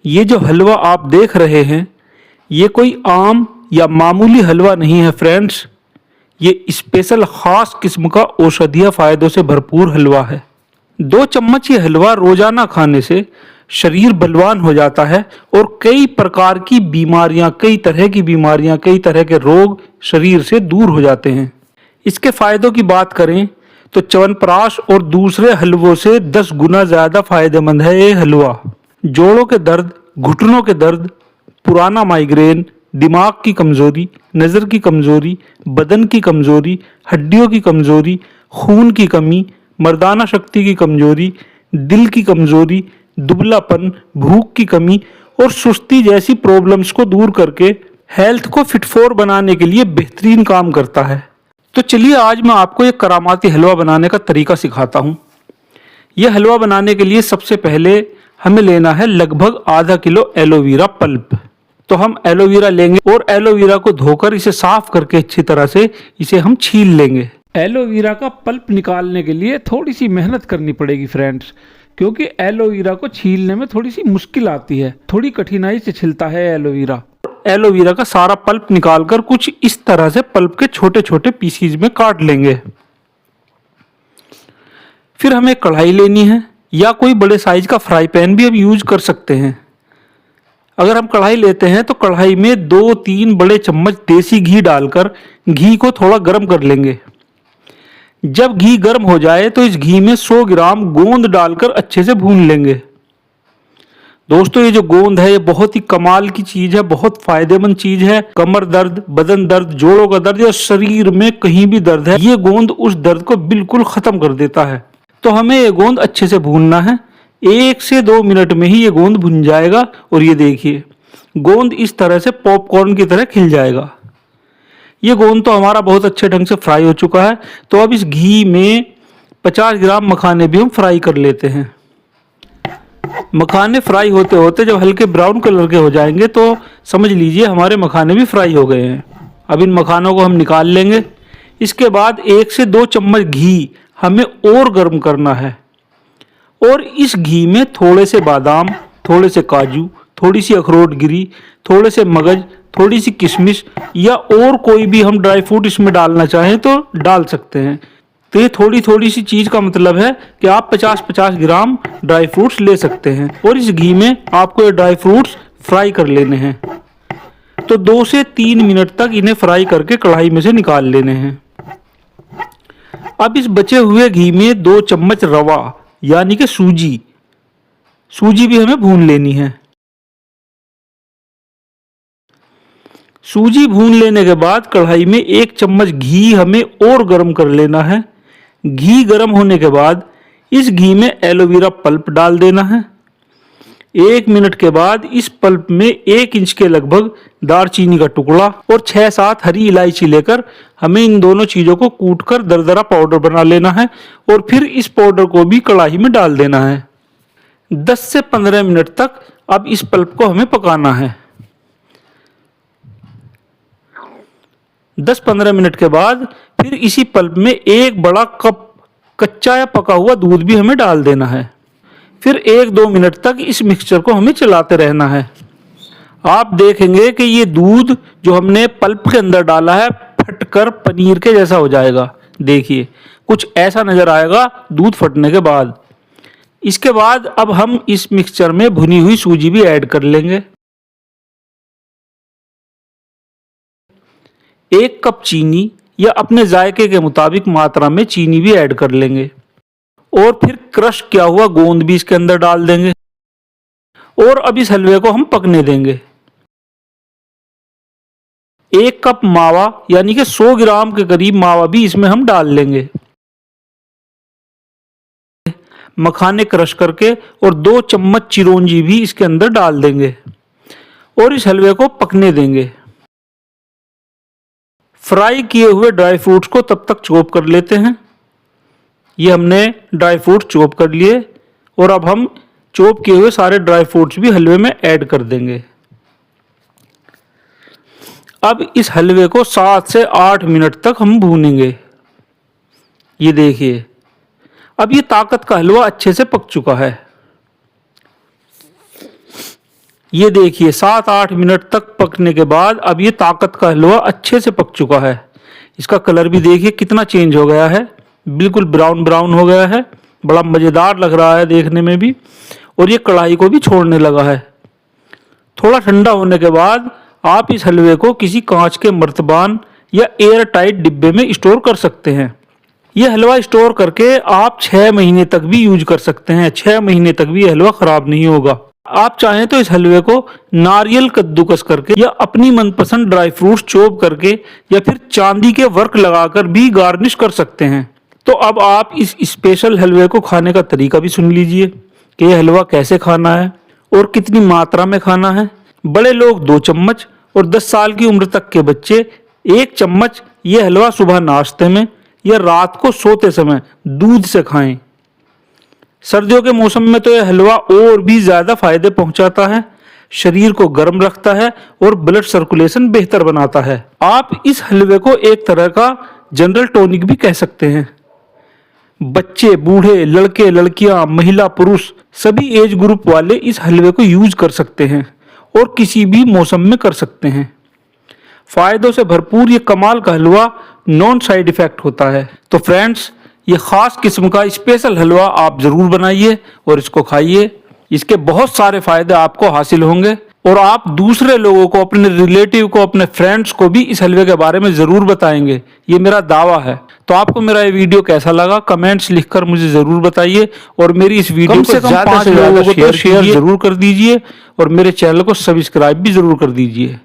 ये जो हलवा आप देख रहे हैं, ये कोई आम या मामूली हलवा नहीं है फ्रेंड्स। ये स्पेशल खास किस्म का औषधीय फायदों से भरपूर हलवा है। 2 चम्मच ये हलवा रोजाना खाने से शरीर बलवान हो जाता है और कई प्रकार की बीमारियां, कई तरह के रोग शरीर से दूर हो जाते हैं। इसके फायदों की बात करें तो च्यवनप्राश और दूसरे हलवों से 10 गुना ज्यादा फायदेमंद है ये हलवा। जोड़ों के दर्द, घुटनों के दर्द, पुराना माइग्रेन, दिमाग की कमजोरी, नज़र की कमजोरी, बदन की कमजोरी, हड्डियों की कमजोरी, खून की कमी, मर्दाना शक्ति की कमजोरी, दिल की कमजोरी, दुबलापन, भूख की कमी और सुस्ती जैसी प्रॉब्लम्स को दूर करके हेल्थ को फिट फोर बनाने के लिए बेहतरीन काम करता है। तो चलिए आज मैं आपको एक करामाती हलवा बनाने का तरीका सिखाता हूँ। यह हलवा बनाने के लिए सबसे पहले हमें लेना है लगभग आधा किलो एलोवेरा पल्प। तो हम एलोवेरा लेंगे और एलोवेरा को धोकर इसे साफ करके अच्छी तरह से इसे हम छील लेंगे। एलोवेरा का पल्प निकालने के लिए थोड़ी सी मेहनत करनी पड़ेगी फ्रेंड्स, क्योंकि एलोवेरा को छीलने में थोड़ी सी मुश्किल आती है, थोड़ी कठिनाई से छिलता है एलोवेरा। एलोवेरा का सारा पल्प निकालकर कुछ इस तरह से पल्प के छोटे छोटे पीसीज में काट लेंगे। फिर हमें कढ़ाई लेनी है या कोई बड़े साइज का फ्राई पैन भी हम यूज कर सकते हैं। अगर हम कढ़ाई लेते हैं तो कढ़ाई में 2-3 बड़े चम्मच देसी घी डालकर घी को थोड़ा गर्म कर लेंगे। जब घी गर्म हो जाए तो इस घी में 100 ग्राम गोंद डालकर अच्छे से भून लेंगे। दोस्तों ये जो गोंद है ये बहुत ही कमाल की चीज है, बहुत फायदेमंद चीज है। कमर दर्द, बदन दर्द, जोड़ों का दर्द या शरीर में कहीं भी दर्द है, ये गोंद उस दर्द को बिल्कुल खत्म कर देता है। तो हमें ये गोंद अच्छे से भूनना है। 1 से 2 मिनट में ही ये गोंद भुन जाएगा और ये देखिए गोंद इस तरह से पॉपकॉर्न की तरह खिल जाएगा। ये गोंद तो हमारा बहुत अच्छे ढंग से फ्राई हो चुका है। तो अब इस घी में 50 ग्राम मखाने भी हम फ्राई कर लेते हैं। मखाने फ्राई होते होते जब हल्के ब्राउन कलर के हो जाएंगे तो समझ लीजिए हमारे मखाने भी फ्राई हो गए हैं। अब इन मखानों को हम निकाल लेंगे। इसके बाद 1 से 2 चम्मच घी हमें और गर्म करना है और इस घी में थोड़े से बादाम, थोड़े से काजू, थोड़ी सी अखरोट गिरी, थोड़े से मगज, थोड़ी सी किशमिश या और कोई भी हम ड्राई फ्रूट इसमें डालना चाहें तो डाल सकते हैं। तो ये थोड़ी थोड़ी सी चीज का मतलब है कि आप 50-50 ग्राम ड्राई फ्रूट्स ले सकते हैं और इस घी में आपको ये ड्राई फ्रूट्स फ्राई कर लेने हैं। तो 2 से 3 मिनट तक इन्हें फ्राई करके कढ़ाई में से निकाल लेने हैं। अब इस बचे हुए घी में 2 चम्मच रवा यानी कि सूजी भी हमें भून लेनी है। सूजी भून लेने के बाद कढ़ाई में 1 चम्मच घी हमें और गर्म कर लेना है। घी गर्म होने के बाद इस घी में एलोवेरा पल्प डाल देना है। 1 मिनट के बाद इस पल्प में 1 इंच के लगभग दालचीनी का टुकड़ा और 6-7 हरी इलायची लेकर हमें इन दोनों चीजों को कूटकर दरदरा पाउडर बना लेना है और फिर इस पाउडर को भी कढ़ाई में डाल देना है। 10 से 15 मिनट तक अब इस पल्प को हमें पकाना है। 10-15 मिनट के बाद फिर इसी पल्प में 1 बड़ा कप कच्चा या पका हुआ दूध भी हमें डाल देना है। फिर 1-2 मिनट तक इस मिक्सचर को हमें चलाते रहना है। आप देखेंगे कि ये दूध जो हमने पल्प के अंदर डाला है फटकर पनीर के जैसा हो जाएगा। देखिए कुछ ऐसा नजर आएगा दूध फटने के बाद। इसके बाद अब हम इस मिक्सचर में भुनी हुई सूजी भी ऐड कर लेंगे। 1 कप चीनी या अपने जायके के मुताबिक मात्रा में चीनी भी ऐड कर लेंगे और फिर क्रश किया हुआ गोंद भी इसके अंदर डाल देंगे और अब इस हलवे को हम पकने देंगे। 1 कप मावा यानी कि 100 ग्राम के करीब मावा भी इसमें हम डाल लेंगे। मखाने क्रश करके और 2 चम्मच चिरौंजी भी इसके अंदर डाल देंगे और इस हलवे को पकने देंगे। फ्राई किए हुए ड्राई फ्रूट्स को तब तक चॉप कर लेते हैं। ये हमने ड्राई फ्रूट चॉप कर लिए और अब हम चॉप किए हुए सारे ड्राई फ्रूट्स भी हलवे में ऐड कर देंगे। अब इस हलवे को 7 से 8 मिनट तक हम भूनेंगे। ये देखिए अब ये ताकत का हलवा अच्छे से पक चुका है। ये देखिए 7-8 मिनट तक पकने के बाद अब ये ताकत का हलवा अच्छे से पक चुका है। इसका कलर भी देखिए कितना चेंज हो गया है, बिल्कुल ब्राउन ब्राउन हो गया है। बड़ा मज़ेदार लग रहा है देखने में भी, और ये कढ़ाई को भी छोड़ने लगा है। थोड़ा ठंडा होने के बाद आप इस हलवे को किसी कांच के मर्तबान या एयर टाइट डिब्बे में स्टोर कर सकते हैं। यह हलवा स्टोर करके आप 6 महीने तक भी यूज कर सकते हैं। 6 महीने तक भी यह हलवा खराब नहीं होगा। आप चाहें तो इस हलवे को नारियल कद्दूकस करके या अपनी मनपसंद ड्राई फ्रूट्स चॉप करके या फिर चांदी के वर्क लगाकर भी गार्निश कर सकते हैं। तो अब आप इस स्पेशल हलवे को खाने का तरीका भी सुन लीजिए कि यह हलवा कैसे खाना है और कितनी मात्रा में खाना है। बड़े लोग 2 चम्मच और 10 साल की उम्र तक के बच्चे 1 चम्मच यह हलवा सुबह नाश्ते में या रात को सोते समय दूध से खाएं। सर्दियों के मौसम में तो यह हलवा और भी ज़्यादा फायदे पहुंचाता है, शरीर को गर्म रखता है और ब्लड सर्कुलेशन बेहतर बनाता है। आप इस हलवे को एक तरह का जनरल टॉनिक भी कह सकते हैं। बच्चे, बूढ़े, लड़के, लड़कियां, महिला, पुरुष सभी एज ग्रुप वाले इस हलवे को यूज कर सकते हैं और किसी भी मौसम में कर सकते हैं। फायदों से भरपूर ये कमाल का हलवा नॉन साइड इफेक्ट होता है। तो फ्रेंड्स, ये खास किस्म का स्पेशल हलवा आप जरूर बनाइए और इसको खाइए। इसके बहुत सारे फायदे आपको हासिल होंगे और आप दूसरे लोगों को, अपने रिलेटिव को, अपने फ्रेंड्स को भी इस हलवे के बारे में जरूर बताएंगे। ये मेरा दावा है। तो आपको मेरा ये वीडियो कैसा लगा कमेंट्स लिखकर मुझे जरूर बताइए और मेरी इस वीडियो को ज़्यादा से ज़्यादा शेयर जरूर कर दीजिए और मेरे चैनल को सब्सक्राइब भी जरूर कर दीजिए।